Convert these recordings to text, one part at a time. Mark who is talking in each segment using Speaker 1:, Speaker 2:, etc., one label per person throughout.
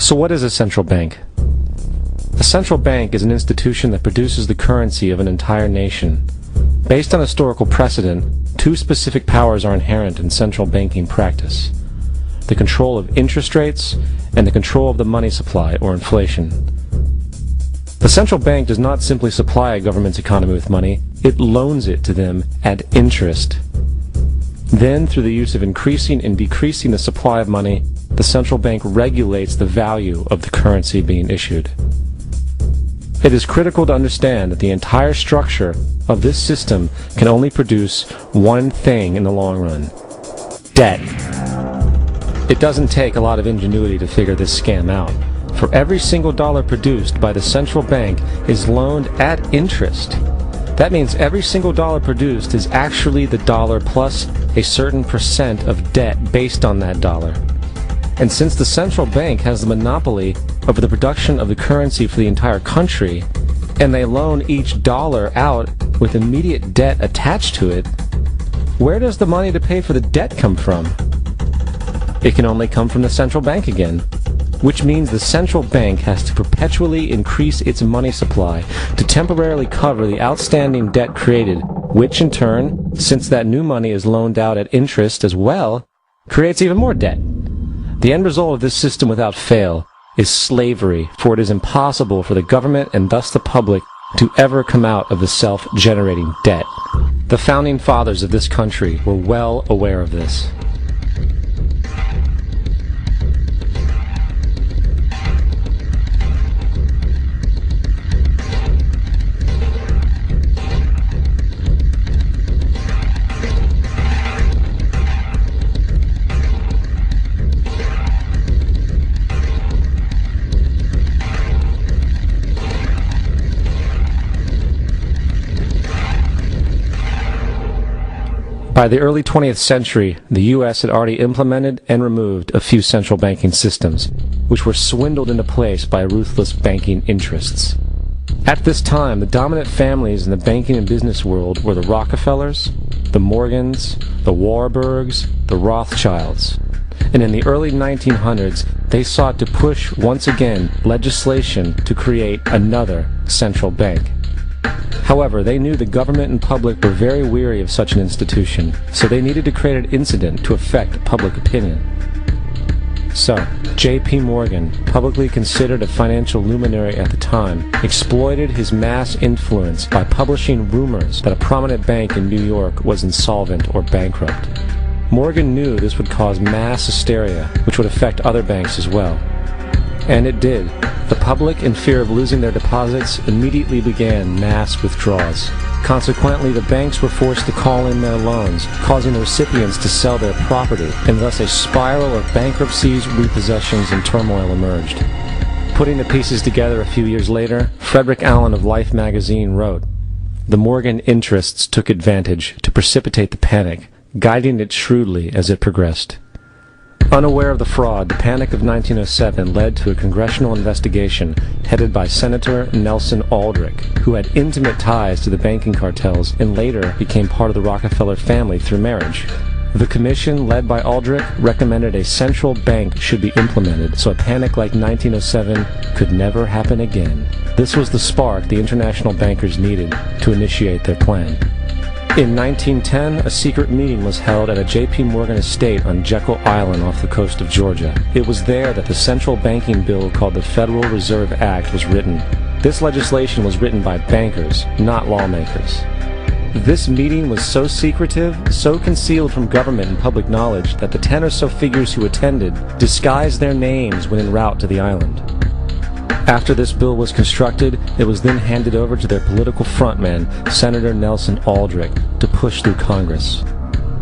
Speaker 1: So what is a central bank? A central bank is an institution that produces the currency of an entire nation. Based on historical precedent, two specific powers are inherent in central banking practice: the control of interest rates and the control of the money supply, or inflation. The central bank does not simply supply a government's economy with money, it loans it to them at interest. Then, through the use of increasing and decreasing the supply of money, the central bank regulates the value of the currency being issued. It is critical to understand that the entire structure of this system can only produce one thing in the long run: debt. It doesn't take a lot of ingenuity to figure this scam out. For every single dollar produced by the central bank is loaned at interest. That means every single dollar produced is actually the dollar plus a certain percent of debt based on that dollar. And since the central bank has the monopoly over the production of the currency for the entire country, and they loan each dollar out with immediate debt attached to it, where does the money to pay for the debt come from? It can only come from the central bank again, which means the central bank has to perpetually increase its money supply to temporarily cover the outstanding debt created, which in turn, since that new money is loaned out at interest as well, creates even more debt. The end result of this system without fail is slavery, for it is impossible for the government and thus the public to ever come out of the self-generating debt. The founding fathers of this country were well aware of this. By the early 20th century, the U.S. had already implemented and removed a few central banking systems, which were swindled into place by ruthless banking interests. At this time, the dominant families in the banking and business world were the Rockefellers, the Morgans, the Warburgs, the Rothschilds. And in the early 1900s, they sought to push once again legislation to create another central bank. However, they knew the government and public were very weary of such an institution, so they needed to create an incident to affect public opinion. So, J.P. Morgan, publicly considered a financial luminary at the time, exploited his mass influence by publishing rumors that a prominent bank in New York was insolvent or bankrupt. Morgan knew this would cause mass hysteria, which would affect other banks as well. And it did. The public, in fear of losing their deposits, immediately began mass withdrawals. Consequently, the banks were forced to call in their loans, causing the recipients to sell their property, and thus a spiral of bankruptcies, repossessions, and turmoil emerged. Putting the pieces together a few years later, Frederick Allen of Life magazine wrote, "The Morgan interests took advantage to precipitate the panic, guiding it shrewdly as it progressed." Unaware of the fraud, the Panic of 1907 led to a congressional investigation headed by Senator Nelson Aldrich, who had intimate ties to the banking cartels and later became part of the Rockefeller family through marriage. The commission, led by Aldrich, recommended a central bank should be implemented so a panic like 1907 could never happen again. This was the spark the international bankers needed to initiate their plan. In 1910, a secret meeting was held at a J.P. Morgan estate on Jekyll Island off the coast of Georgia. It was there that the central banking bill called the Federal Reserve Act was written. This legislation was written by bankers, not lawmakers. This meeting was so secretive, so concealed from government and public knowledge that the 10 or so figures who attended disguised their names when en route to the island. After this bill was constructed, it was then handed over to their political frontman, Senator Nelson Aldrich, to push through Congress.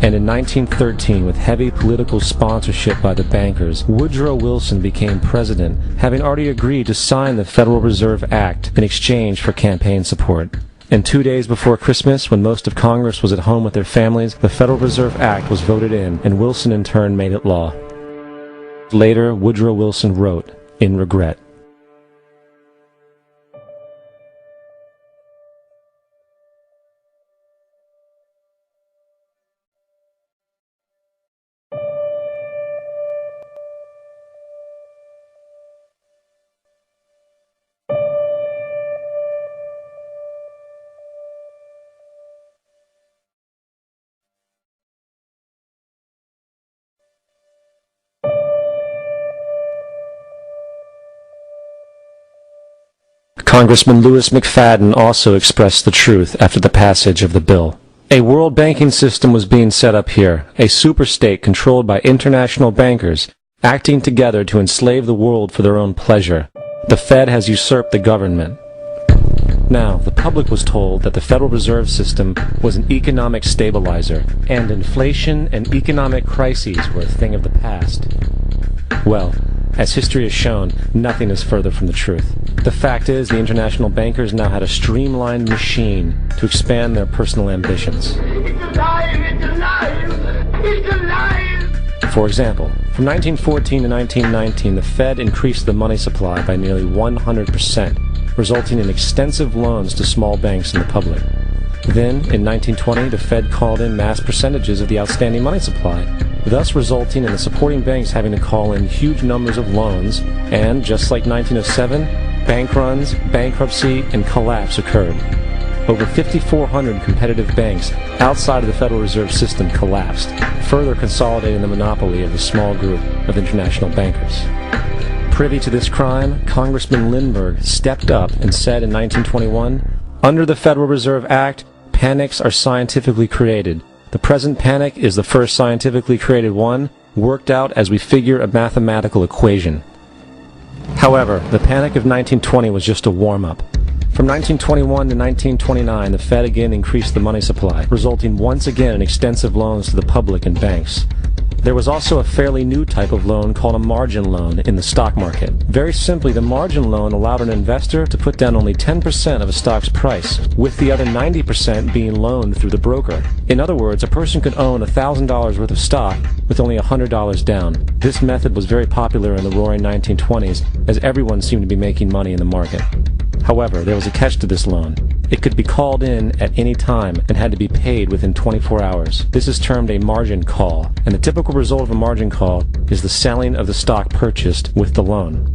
Speaker 1: And in 1913, with heavy political sponsorship by the bankers, Woodrow Wilson became president, having already agreed to sign the Federal Reserve Act in exchange for campaign support. And 2 days before Christmas, when most of Congress was at home with their families, the Federal Reserve Act was voted in, and Wilson in turn made it law. Later, Woodrow Wilson wrote, in regret, Congressman Louis McFadden also expressed the truth after the passage of the bill. A world banking system was being set up here, a superstate controlled by international bankers, acting together to enslave the world for their own pleasure. The Fed has usurped the government. Now, the public was told that the Federal Reserve System was an economic stabilizer, and inflation and economic crises were a thing of the past. Well, as history has shown, nothing is further from the truth. The fact is, the international bankers now had a streamlined machine to expand their personal ambitions.
Speaker 2: It's alive! It's alive! It's alive!
Speaker 1: For example, from 1914 to 1919, the Fed increased the money supply by nearly 100%, resulting in extensive loans to small banks and the public. Then, in 1920, the Fed called in mass percentages of the outstanding money supply, thus resulting in the supporting banks having to call in huge numbers of loans, and, just like 1907, bank runs, bankruptcy, and collapse occurred. Over 5,400 competitive banks outside of the Federal Reserve System collapsed, further consolidating the monopoly of the small group of international bankers. Privy to this crime, Congressman Lindbergh stepped up and said in 1921, "Under the Federal Reserve Act, panics are scientifically created. The present panic is the first scientifically created one, worked out as we figure a mathematical equation." However, the panic of 1920 was just a warm-up. From 1921 to 1929, the Fed again increased the money supply, resulting once again in extensive loans to the public and banks. There was also a fairly new type of loan called a margin loan in the stock market. Very simply, the margin loan allowed an investor to put down only 10% of a stock's price, with the other 90% being loaned through the broker. In other words, a person could own $1,000 worth of stock with only $100 down. This method was very popular in the roaring 1920s, as everyone seemed to be making money in the market. However, there was a catch to this loan. It could be called in at any time and had to be paid within 24 hours. This is termed a margin call, and the typical result of a margin call is the selling of the stock purchased with the loan.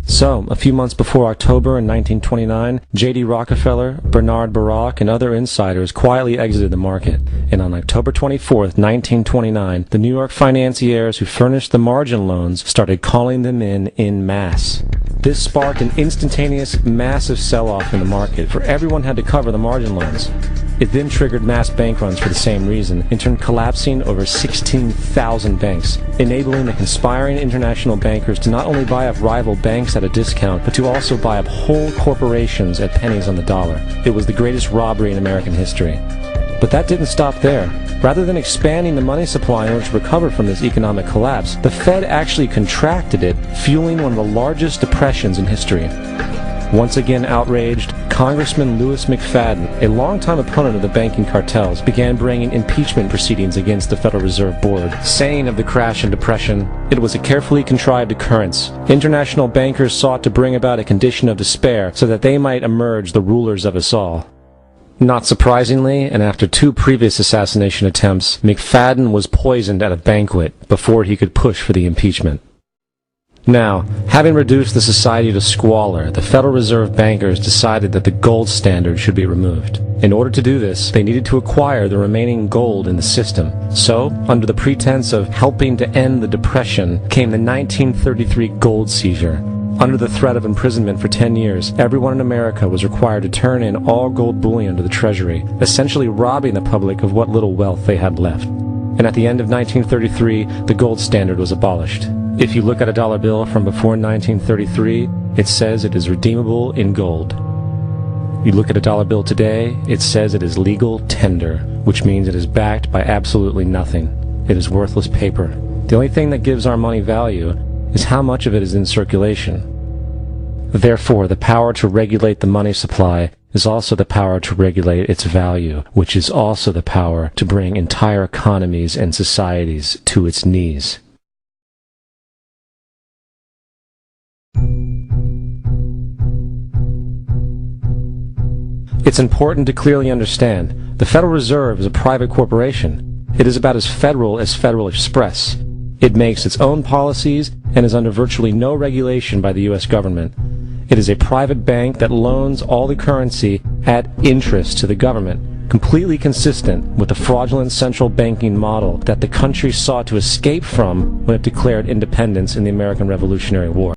Speaker 1: So, a few months before October in 1929, J.D. Rockefeller, Bernard Baruch, and other insiders quietly exited the market, and on October 24, 1929, the New York financiers who furnished the margin loans started calling them in masse. This sparked an instantaneous, massive sell-off in the market, for everyone had to cover the margin loans. It then triggered mass bank runs for the same reason, in turn collapsing over 16,000 banks, enabling the conspiring international bankers to not only buy up rival banks at a discount, but to also buy up whole corporations at pennies on the dollar. It was the greatest robbery in American history. But that didn't stop there. Rather than expanding the money supply in order to recover from this economic collapse, the Fed actually contracted it, fueling one of the largest depressions in history. Once again outraged, Congressman Louis McFadden, a longtime opponent of the banking cartels, began bringing impeachment proceedings against the Federal Reserve Board, saying of the crash and depression, "It was a carefully contrived occurrence. International bankers sought to bring about a condition of despair so that they might emerge the rulers of us all." Not surprisingly, and after 2 previous assassination attempts, McFadden was poisoned at a banquet before he could push for the impeachment. Now, having reduced the society to squalor, the Federal Reserve bankers decided that the gold standard should be removed. In order to do this, they needed to acquire the remaining gold in the system. So, under the pretense of helping to end the Depression, came the 1933 gold seizure. Under the threat of imprisonment for 10 years, everyone in America was required to turn in all gold bullion to the Treasury, essentially robbing the public of what little wealth they had left. And at the end of 1933, the gold standard was abolished. If you look at a dollar bill from before 1933, it says it is redeemable in gold. You look at a dollar bill today, it says it is legal tender, which means it is backed by absolutely nothing. It is worthless paper. The only thing that gives our money value is how much of it is in circulation. Therefore, the power to regulate the money supply is also the power to regulate its value, which is also the power to bring entire economies and societies to its knees. It's important to clearly understand, the Federal Reserve is a private corporation. It is about as Federal Express. It makes its own policies and is under virtually no regulation by the U.S. government. It is a private bank that loans all the currency at interest to the government, completely consistent with the fraudulent central banking model that the country sought to escape from when it declared independence in the American Revolutionary War.